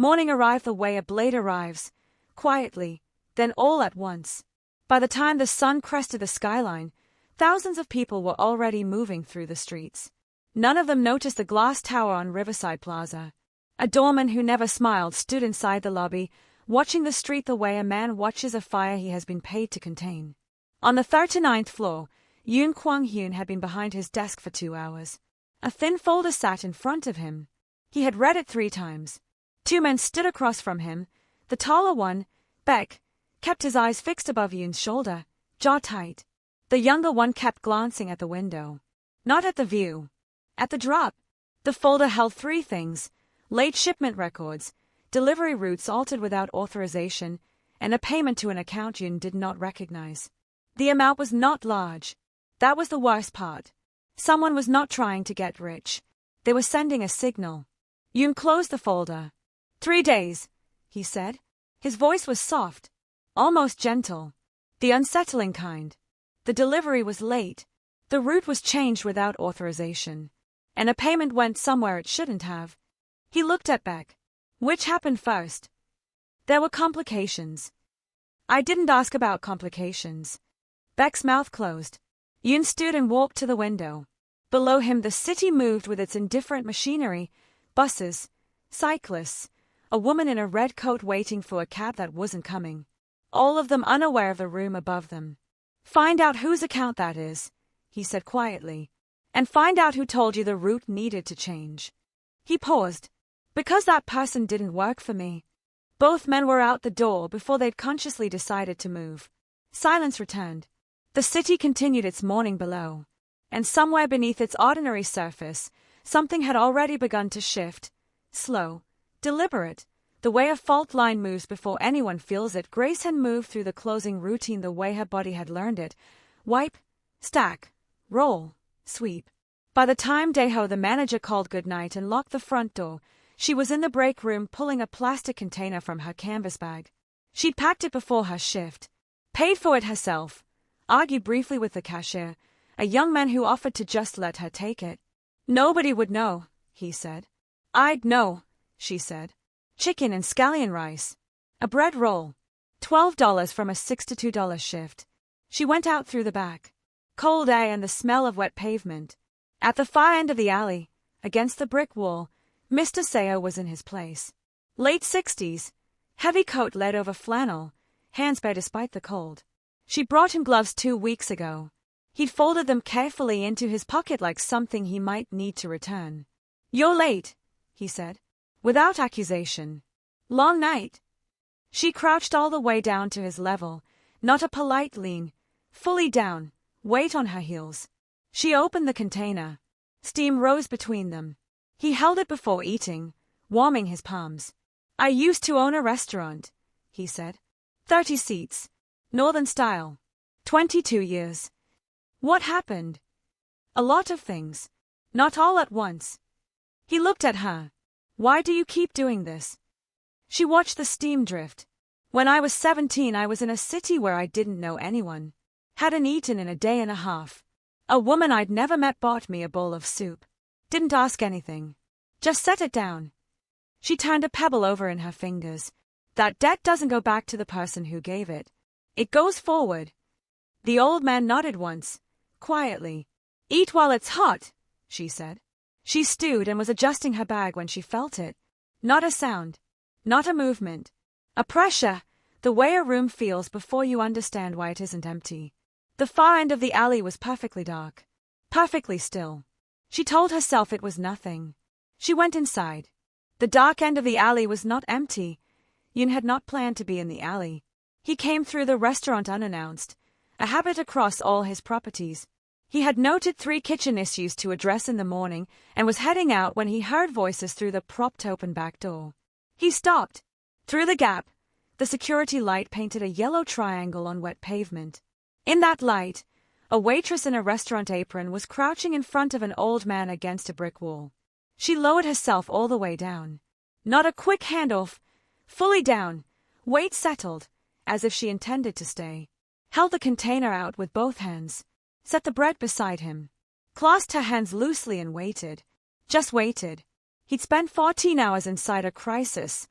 Morning arrived the way a blade arrives, quietly, then all at once. By the time the sun crested the skyline, thousands of people were already moving through the streets. None of them noticed the glass tower on Riverside Plaza. A doorman who never smiled stood inside the lobby, watching the street the way a man watches a fire he has been paid to contain. On the 39th floor, Yoon Kwang-hyun had been behind his desk for 2 hours. A thin folder sat in front of him. He had read it 3 times. 2 men stood across from him. The taller one, Beck, kept his eyes fixed above Yoon's shoulder, jaw tight. The younger one kept glancing at the window. Not at the view. At the drop. The folder held 3 things: late shipment records, delivery routes altered without authorization, and a payment to an account Yoon did not recognize. The amount was not large. That was the worst part. Someone was not trying to get rich. They were sending a signal. Yoon closed the folder. 3 days, he said. His voice was soft, almost gentle. The unsettling kind. The delivery was late. The route was changed without authorization. And a payment went somewhere it shouldn't have. He looked at Beck. Which happened first? There were complications. I didn't ask about complications. Beck's mouth closed. Yoon stood and walked to the window. Below him the city moved with its indifferent machinery, buses, cyclists, a woman in a red coat waiting for a cab that wasn't coming. All of them unaware of the room above them. Find out whose account that is, he said quietly. And find out who told you the route needed to change. He paused. Because that person didn't work for me. Both men were out the door before they'd consciously decided to move. Silence returned. The city continued its morning below. And somewhere beneath its ordinary surface, something had already begun to shift. Slow, deliberate, the way a fault line moves before anyone feels it. Grace had moved through the closing routine the way her body had learned it. Wipe, stack, roll, sweep. By the time Daeho the manager called goodnight and locked the front door, she was in the break room pulling a plastic container from her canvas bag. She'd packed it before her shift. Paid for it herself. Argued briefly with the cashier, a young man who offered to just let her take it. Nobody would know, he said. I'd know, she said. Chicken and scallion rice. A bread roll. $12 from a $62 shift. She went out through the back. Cold air and the smell of wet pavement. At the far end of the alley, against the brick wall, Mr. Seo was in his place. Late 60s. Heavy coat laid over flannel, hands bare despite the cold. She brought him gloves 2 weeks ago. He'd folded them carefully into his pocket like something he might need to return. You're late, he said, without accusation. Long night. She crouched all the way down to his level, not a polite lean, fully down, weight on her heels. She opened the container. Steam rose between them. He held it before eating, warming his palms. I used to own a restaurant, he said. 30 seats. Northern style. 22 years. What happened? A lot of things. Not all at once. He looked at her. Why do you keep doing this? She watched the steam drift. When I was 17, I was in a city where I didn't know anyone. Hadn't eaten in a day and a half. A woman I'd never met bought me a bowl of soup. Didn't ask anything. Just set it down. She turned a pebble over in her fingers. That debt doesn't go back to the person who gave it. It goes forward. The old man nodded once, quietly. Eat while it's hot, she said. She stewed and was adjusting her bag when she felt it. Not a sound. Not a movement. A pressure, the way a room feels before you understand why it isn't empty. The far end of the alley was perfectly dark. Perfectly still. She told herself it was nothing. She went inside. The dark end of the alley was not empty. Yoon had not planned to be in the alley. He came through the restaurant unannounced, a habit across all his properties. He had noted 3 kitchen issues to address in the morning and was heading out when he heard voices through the propped-open back door. He stopped. Through the gap, the security light painted a yellow triangle on wet pavement. In that light, a waitress in a restaurant apron was crouching in front of an old man against a brick wall. She lowered herself all the way down. Not a quick handoff. Fully down, weight settled, as if she intended to stay. Held the container out with both hands. Set the bread beside him. Clasped her hands loosely and waited. Just waited. He'd spent 14 hours inside a crisis,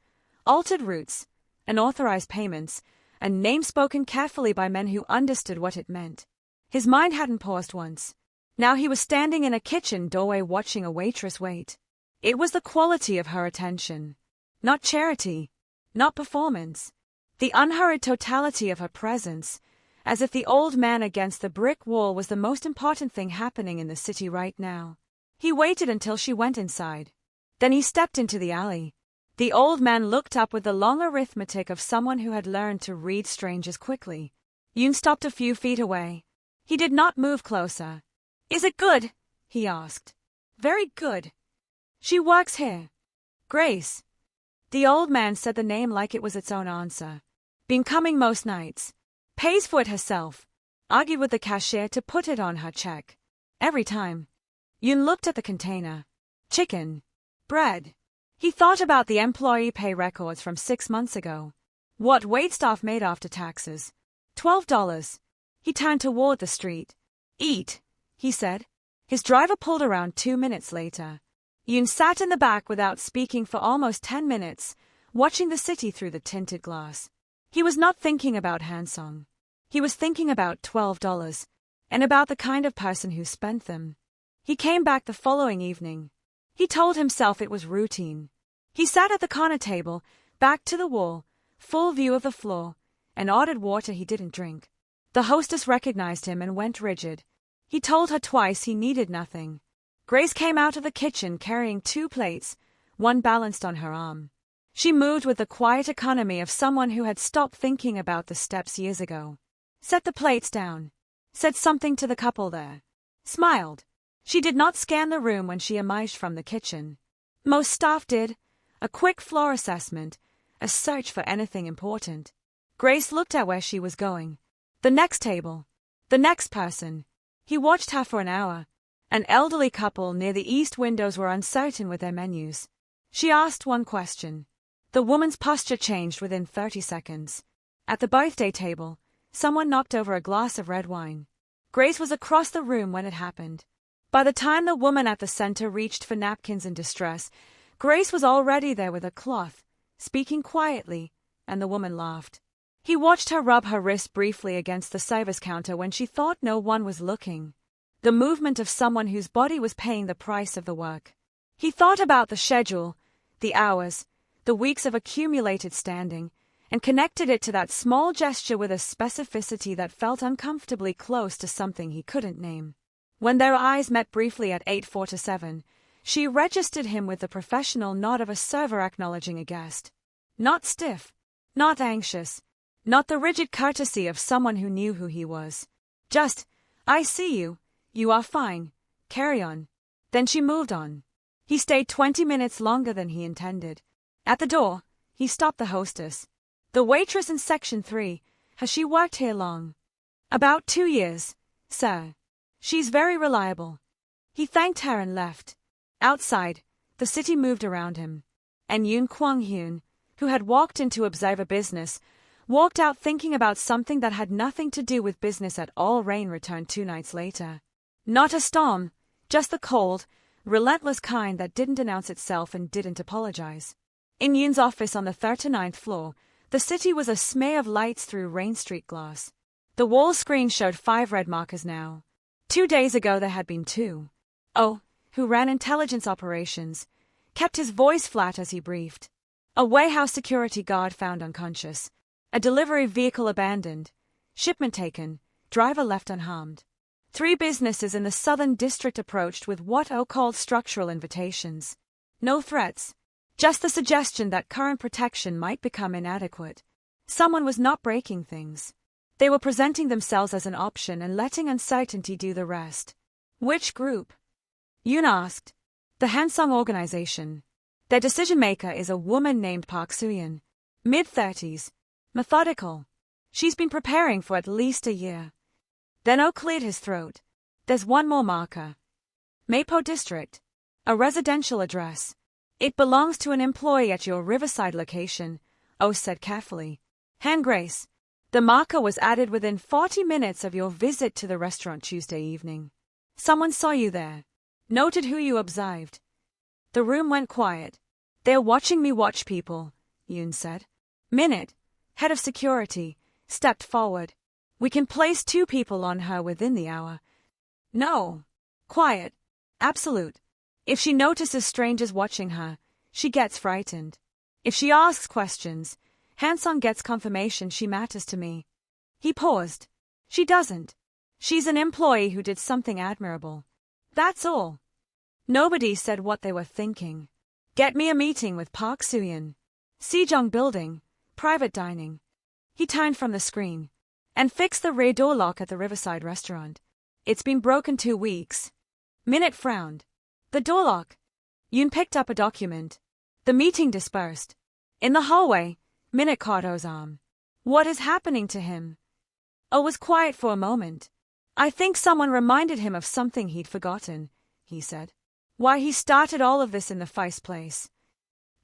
altered routes, unauthorized payments, and names spoken carefully by men who understood what it meant. His mind hadn't paused once. Now he was standing in a kitchen doorway watching a waitress wait. It was the quality of her attention. Not charity. Not performance. The unhurried totality of her presence, as if the old man against the brick wall was the most important thing happening in the city right now. He waited until she went inside. Then he stepped into the alley. The old man looked up with the long arithmetic of someone who had learned to read strangers quickly. Yoon stopped a few feet away. He did not move closer. "Is it good?" he asked. "Very good. She works here." "Grace." The old man said the name like it was its own answer. "Been coming most nights. Pays for it herself. Argued with the cashier to put it on her check. Every time." Yoon looked at the container. Chicken. Bread. He thought about the employee pay records from 6 months ago. What waitstaff made after taxes? $12. He turned toward the street. "Eat," he said. His driver pulled around 2 minutes later. Yoon sat in the back without speaking for almost 10 minutes, watching the city through the tinted glass. He was not thinking about Hansong. He was thinking about $12, and about the kind of person who spent them. He came back the following evening. He told himself it was routine. He sat at the corner table, back to the wall, full view of the floor, and ordered water he didn't drink. The hostess recognized him and went rigid. He told her twice he needed nothing. Grace came out of the kitchen carrying 2 plates, one balanced on her arm. She moved with the quiet economy of someone who had stopped thinking about the steps years ago. Set the plates down. Said something to the couple there. Smiled. She did not scan the room when she emerged from the kitchen. Most staff did. A quick floor assessment, a search for anything important. Grace looked at where she was going. The next table. The next person. He watched her for an hour. An elderly couple near the east windows were uncertain with their menus. She asked one question. The woman's posture changed within 30 seconds. At the birthday table, someone knocked over a glass of red wine. Grace was across the room when it happened. By the time the woman at the center reached for napkins in distress, Grace was already there with a cloth, speaking quietly, and the woman laughed. He watched her rub her wrist briefly against the service counter when she thought no one was looking. The movement of someone whose body was paying the price of the work. He thought about the schedule, the hours, the weeks of accumulated standing, and connected it to that small gesture with a specificity that felt uncomfortably close to something he couldn't name. When their eyes met briefly at 8:47, she registered him with the professional nod of a server acknowledging a guest. Not stiff, not anxious, not the rigid courtesy of someone who knew who he was. Just, "I see you. You are fine. Carry on." Then she moved on. He stayed 20 minutes longer than he intended. At the door, he stopped the hostess. "The waitress in Section 3, has she worked here long?" "About 2 years, sir. She's very reliable." He thanked her and left. Outside, the city moved around him. And Yoon Kwang-hyun, who had walked in to observe a business, walked out thinking about something that had nothing to do with business at all. Rain returned 2 nights later. Not a storm, just the cold, relentless kind that didn't announce itself and didn't apologize. In Yoon's office on the 39th floor, the city was a smear of lights through Rain Street glass. The wall screen showed 5 red markers now. 2 days ago there had been 2. Oh, who ran intelligence operations, kept his voice flat as he briefed. A warehouse security guard found unconscious. A delivery vehicle abandoned. Shipment taken. Driver left unharmed. 3 businesses in the southern district approached with what O called structural invitations. No threats. Just the suggestion that current protection might become inadequate. Someone was not breaking things. They were presenting themselves as an option and letting uncertainty do the rest. Which group? Yoon asked. The Hansong organization. Their decision-maker is a woman named Park Soo-yeon. Mid-30s. Methodical. She's been preparing for at least a year. Then O cleared his throat. There's one more marker. Mapo District. A residential address. It belongs to an employee at your Riverside location, O said carefully. Hand Grace. The marker was added within 40 minutes of your visit to the restaurant Tuesday evening. Someone saw you there. Noted who you observed. The room went quiet. They're watching me watch people, Yoon said. Minute, head of security, stepped forward. We can place 2 people on her within the hour. No. Quiet. Absolute. If she notices strangers watching her, she gets frightened. If she asks questions, Hansong gets confirmation she matters to me. He paused. She doesn't. She's an employee who did something admirable. That's all. Nobody said what they were thinking. Get me a meeting with Park Soo-yeon. Sejong Building, private dining. He turned from the screen. And fix the rear door lock at the Riverside restaurant. It's been broken 2 weeks. Minute frowned. The door lock. Yoon picked up a document. The meeting dispersed. In the hallway, Minute caught Oh's arm. What is happening to him? Oh was quiet for a moment. I think someone reminded him of something he'd forgotten, he said. Why he started all of this in the first place.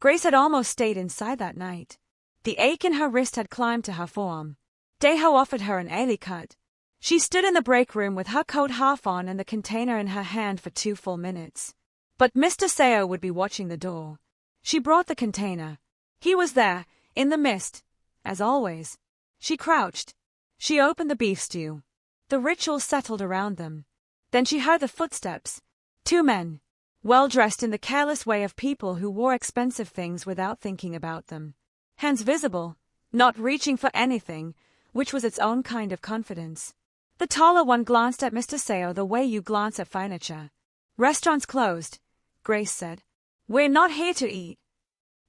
Grace had almost stayed inside that night. The ache in her wrist had climbed to her forearm. Daeho offered her an early cut. She stood in the break room with her coat half on and the container in her hand for 2 full minutes. But Mr. Seo would be watching the door. She brought the container. He was there, in the mist, as always. She crouched. She opened the beef stew. The ritual settled around them. Then she heard the footsteps. 2 men. Well-dressed in the careless way of people who wore expensive things without thinking about them. Hands visible, not reaching for anything, which was its own kind of confidence. The taller one glanced at Mr. Seo the way you glance at furniture. Restaurant's closed, Grace said. We're not here to eat.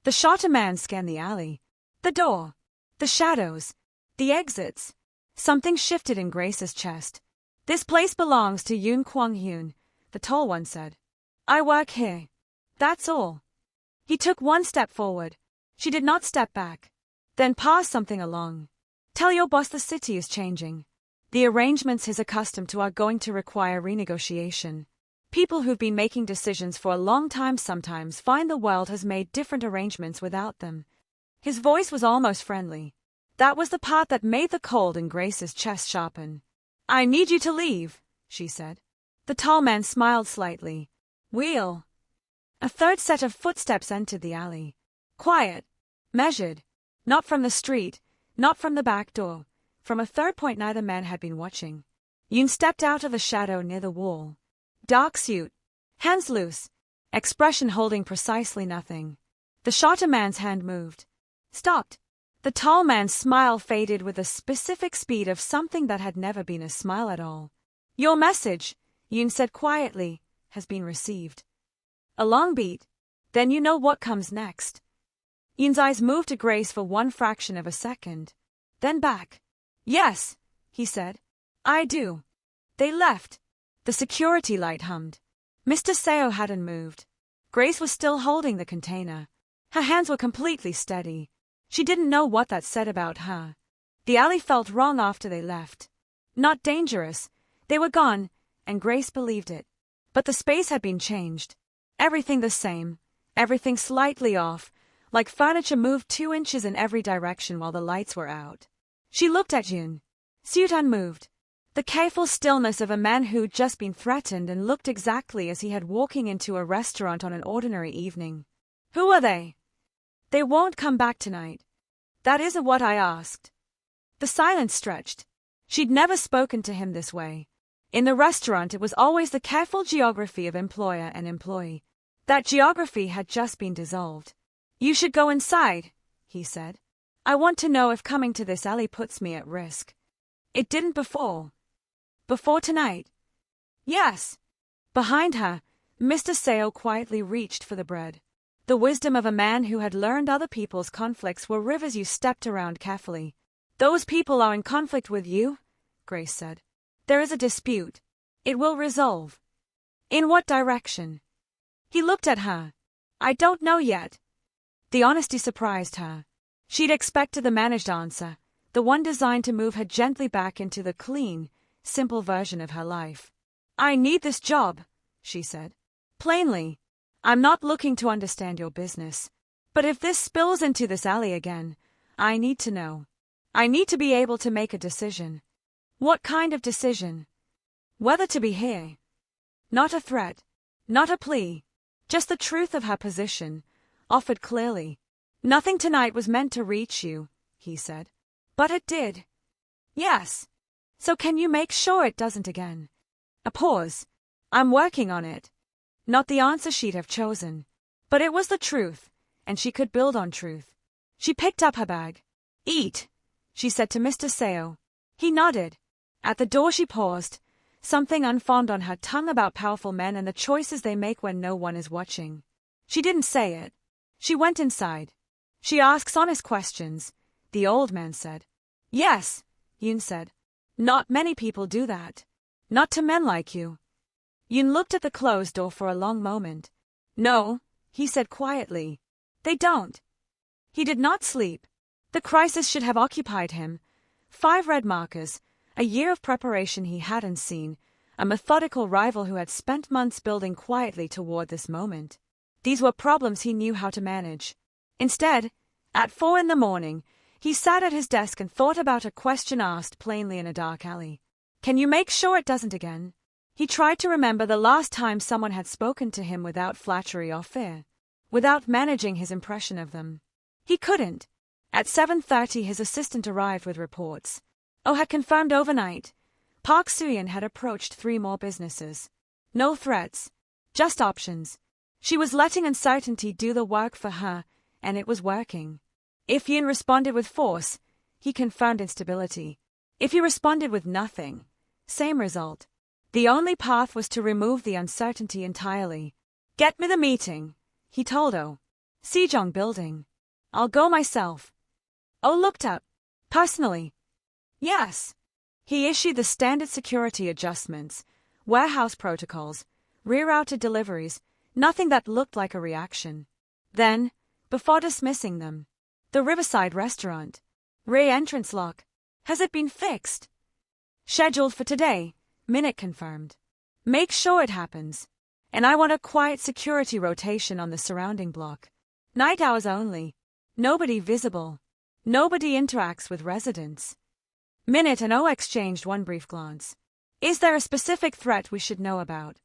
The shorter man scanned the alley. The door. The shadows. The exits. Something shifted in Grace's chest. This place belongs to Yoon Kwang-hyun, the tall one said. I work here. That's all. He took 1 step forward. She did not step back. Then passed something along. Tell your boss the city is changing. The arrangements he's accustomed to are going to require renegotiation. People who've been making decisions for a long time sometimes find the world has made different arrangements without them. His voice was almost friendly. That was the part that made the cold in Grace's chest sharpen. I need you to leave, she said. The tall man smiled slightly. We'll. A 3rd set of footsteps entered the alley. Quiet. Measured. Not from the street. Not from the back door. From a 3rd point neither man had been watching. Yoon stepped out of the shadow near the wall. Dark suit. Hands loose. Expression holding precisely nothing. The shorter man's hand moved. Stopped. The tall man's smile faded with the specific speed of something that had never been a smile at all. Your message, Yoon said quietly, has been received. A long beat. Then you know what comes next. Yoon's eyes moved to Grace for 1 fraction of a second. Then back. Yes, he said. I do. They left. The security light hummed. Mr. Seo hadn't moved. Grace was still holding the container. Her hands were completely steady. She didn't know what that said about her. The alley felt wrong after they left. Not dangerous. They were gone, and Grace believed it. But the space had been changed. Everything the same. Everything slightly off, like furniture moved 2 inches in every direction while the lights were out. She looked at Yoon. Suit unmoved. The careful stillness of a man who'd just been threatened and looked exactly as he had walking into a restaurant on an ordinary evening. Who are they? They won't come back tonight. That isn't what I asked. The silence stretched. She'd never spoken to him this way. In the restaurant it was always the careful geography of employer and employee. That geography had just been dissolved. You should go inside, he said. I want to know if coming to this alley puts me at risk. It didn't before. Before tonight? Yes. Behind her, Mr. Seo quietly reached for the bread. The wisdom of a man who had learned other people's conflicts were rivers you stepped around carefully. Those people are in conflict with you, Grace said. There is a dispute. It will resolve. In what direction? He looked at her. I don't know yet. The honesty surprised her. She'd expected the managed answer, the one designed to move her gently back into the clean, simple version of her life. I need this job, she said. Plainly. I'm not looking to understand your business. But if this spills into this alley again, I need to know. I need to be able to make a decision. What kind of decision? Whether to be here. Not a threat. Not a plea. Just the truth of her position, offered clearly. Nothing tonight was meant to reach you, he said. But it did. Yes. So can you make sure it doesn't again? A pause. I'm working on it. Not the answer she'd have chosen. But it was the truth, and she could build on truth. She picked up her bag. Eat, she said to Mr. Seo. He nodded. At the door she paused, something unformed on her tongue about powerful men and the choices they make when no one is watching. She didn't say it. She went inside. She asks honest questions, the old man said. Yes, Yoon said. Not many people do that. Not to men like you. Yoon looked at the closed door for a long moment. No, he said quietly. They don't. He did not sleep. The crisis should have occupied him. 5 red markers, a year of preparation he hadn't seen, a methodical rival who had spent months building quietly toward this moment. These were problems he knew how to manage. Instead, at 4 a.m, he sat at his desk and thought about a question asked plainly in a dark alley. Can you make sure it doesn't again? He tried to remember the last time someone had spoken to him without flattery or fear, without managing his impression of them. He couldn't. At 7:30 his assistant arrived with reports. Oh had confirmed overnight. Park Soo-yeon had approached 3 more businesses. No threats, just options. She was letting uncertainty do the work for her, and it was working. If Yoon responded with force, he confirmed instability. If he responded with nothing, same result. The only path was to remove the uncertainty entirely. Get me the meeting, he told Oh. Sejong Building. I'll go myself. Oh looked up. Personally. Yes. He issued the standard security adjustments, warehouse protocols, rerouted deliveries, nothing that looked like a reaction. Then, before dismissing them, the Riverside restaurant. Re-entrance lock. Has it been fixed? Scheduled for today, Minute confirmed. Make sure it happens. And I want a quiet security rotation on the surrounding block. Night hours only. Nobody visible. Nobody interacts with residents. Minute and O exchanged one brief glance. Is there a specific threat we should know about?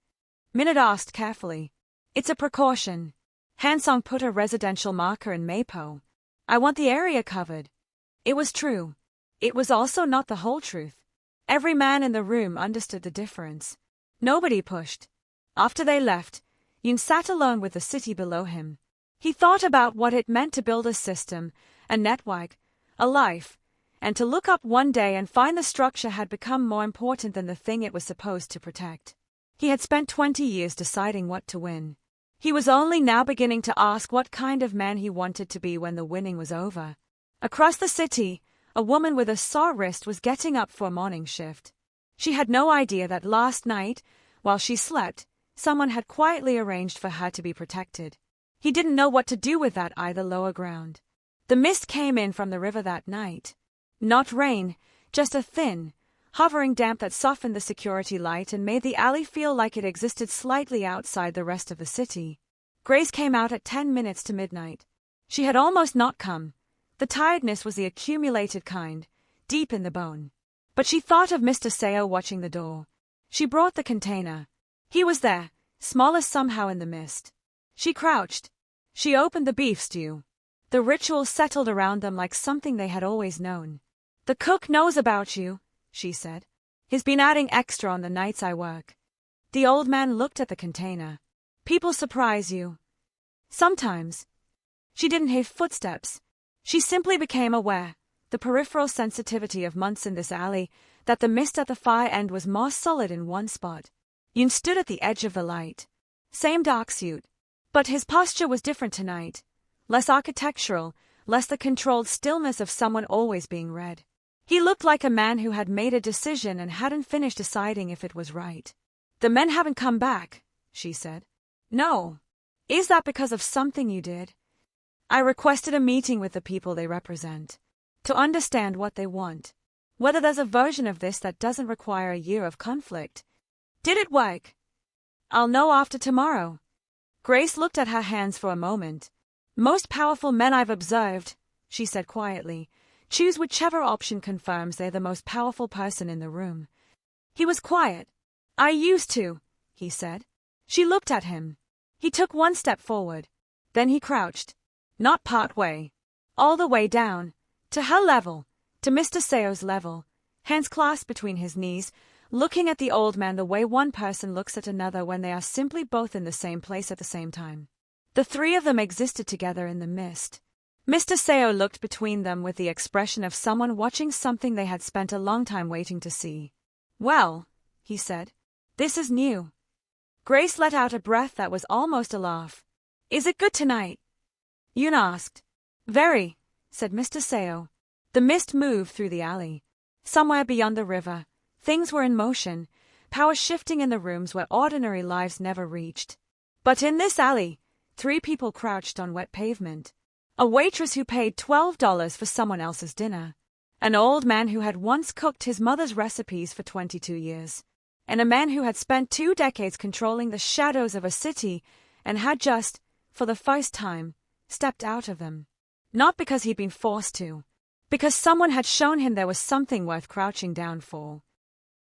Minute asked carefully. It's a precaution. Hansong put a residential marker in Mapo. I want the area covered. It was true. It was also not the whole truth. Every man in the room understood the difference. Nobody pushed. After they left, Yoon sat alone with the city below him. He thought about what it meant to build a system, a network, a life, and to look up one day and find the structure had become more important than the thing it was supposed to protect. He had spent 20 years deciding what to win. He was only now beginning to ask what kind of man he wanted to be when the winning was over. Across the city, a woman with a sore wrist was getting up for a morning shift. She had no idea that last night, while she slept, someone had quietly arranged for her to be protected. He didn't know what to do with that either lower ground. The mist came in from the river that night. Not rain, just a thin, hovering damp that softened the security light and made the alley feel like it existed slightly outside the rest of the city. Grace came out at 10 minutes to midnight. She had almost not come. The tiredness was the accumulated kind, deep in the bone. But she thought of Mr. Seo watching the door. She brought the container. He was there, smallest somehow in the mist. She crouched. She opened the beef stew. The ritual settled around them like something they had always known. The cook knows about you, she said. He's been adding extra on the nights I work. The old man looked at the container. People surprise you. Sometimes. She didn't hear footsteps. She simply became aware, the peripheral sensitivity of months in this alley, that the mist at the far end was more solid in one spot. Yoon stood at the edge of the light. Same dark suit. But his posture was different tonight. Less architectural, less the controlled stillness of someone always being read. He looked like a man who had made a decision and hadn't finished deciding if it was right. The men haven't come back, she said. No. Is that because of something you did? I requested a meeting with the people they represent. To understand what they want. Whether there's a version of this that doesn't require a year of conflict. Did it work? I'll know after tomorrow. Grace looked at her hands for a moment. Most powerful men I've observed, she said quietly, choose whichever option confirms they're the most powerful person in the room. He was quiet. I used to, he said. She looked at him. He took one step forward. Then he crouched. Not part way. All the way down. To her level. To Mr. Seo's level. Hands clasped between his knees, looking at the old man the way one person looks at another when they are simply both in the same place at the same time. The three of them existed together in the mist. Mr. Seo looked between them with the expression of someone watching something they had spent a long time waiting to see. "Well," he said, "this is new." Grace let out a breath that was almost a laugh. "Is it good tonight?" Yoon asked. "Very," said Mr. Seo. The mist moved through the alley. Somewhere beyond the river, things were in motion, power shifting in the rooms where ordinary lives never reached. But in this alley, three people crouched on wet pavement. A waitress who paid $12 for someone else's dinner. An old man who had once cooked his mother's recipes for 22 years. And a man who had spent 2 decades controlling the shadows of a city and had just, for the first time, stepped out of them. Not because he'd been forced to. Because someone had shown him there was something worth crouching down for.